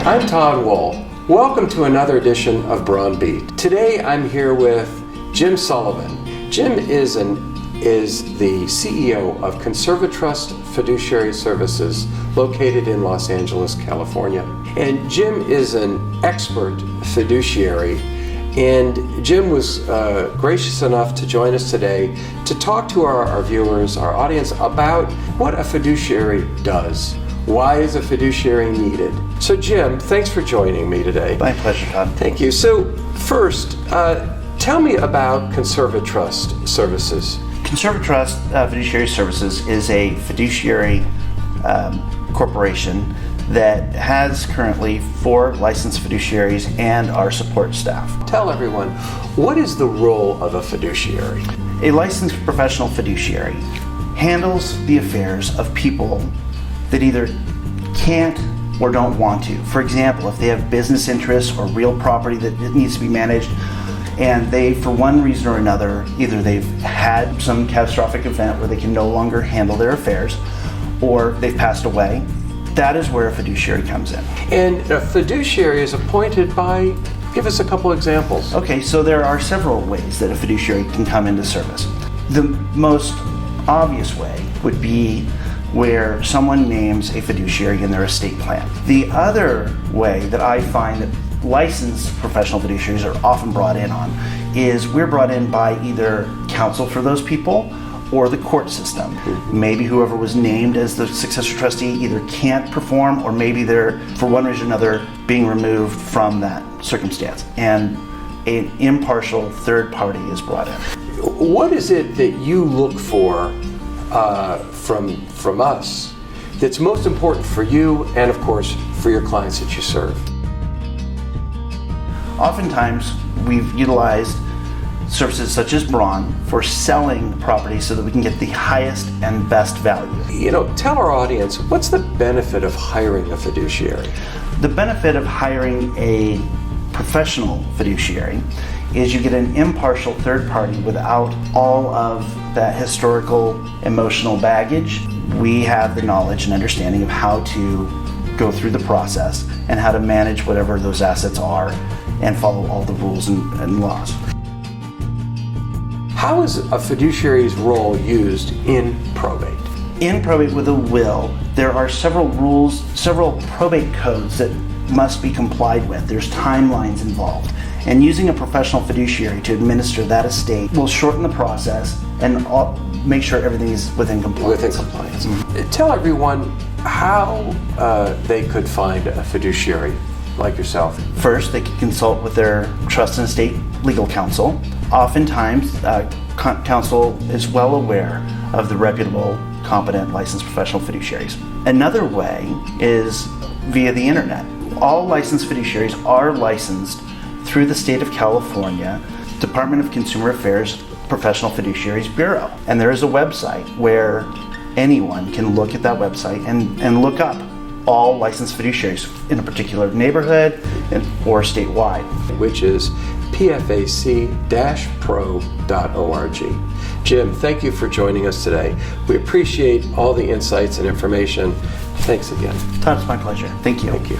I'm Todd Wool. Welcome to another edition of Braun Beat. Today I'm here with Jim Sullivan. Jim is the CEO of Conservatrust Fiduciary Services located in Los Angeles, California. And Jim is an expert fiduciary, and Jim was gracious enough to join us today to talk to our viewers, our audience, about what a fiduciary does. Why is a fiduciary needed? So Jim, thanks for joining me today. My pleasure, Todd. Thank you. So first, tell me about Conservatrust Services. Conservatrust Fiduciary Services is a fiduciary corporation that has currently 4 licensed fiduciaries and our support staff. Tell everyone, what is the role of a fiduciary? A licensed professional fiduciary handles the affairs of people that either can't or don't want to. For example, if they have business interests or real property that needs to be managed, and they, for one reason or another, either they've had some catastrophic event where they can no longer handle their affairs, or they've passed away, that is where a fiduciary comes in. And a fiduciary is appointed by, give us a couple examples. Okay, so there are several ways that a fiduciary can come into service. The most obvious way would be where someone names a fiduciary in their estate plan. The other way that I find that licensed professional fiduciaries are often brought in on is we're brought in by either counsel for those people or the court system. Maybe whoever was named as the successor trustee either can't perform, or maybe they're, for one reason or another, being removed from that circumstance, and an impartial third party is brought in. What is it that you look for from us that's most important for you and, of course, for your clients that you serve? Oftentimes, we've utilized services such as Braun for selling properties so that we can get the highest and best value. You know, tell our audience, what's the benefit of hiring a fiduciary? The benefit of hiring a professional fiduciary is you get an impartial third party without all of that historical, emotional baggage. We have the knowledge and understanding of how to go through the process and how to manage whatever those assets are and follow all the rules and laws. How is a fiduciary's role used in probate? In probate with a will, there are several rules, several probate codes that must be complied with. There's timelines involved. And using a professional fiduciary to administer that estate will shorten the process and make sure everything is within compliance. Within compliance. Mm-hmm. Tell everyone how they could find a fiduciary like yourself. First, they can consult with their trust and estate legal counsel. Oftentimes, counsel is well aware of the reputable, competent, licensed professional fiduciaries. Another way is via the internet. All licensed fiduciaries are licensed through the state of California Department of Consumer Affairs Professional Fiduciaries Bureau. And there is a website where anyone can look at that website and look up all licensed fiduciaries in a particular neighborhood or statewide. Which is pfac-pro.org. Jim, thank you for joining us today. We appreciate all the insights and information. Thanks again. Todd, it's my pleasure. Thank you. Thank you.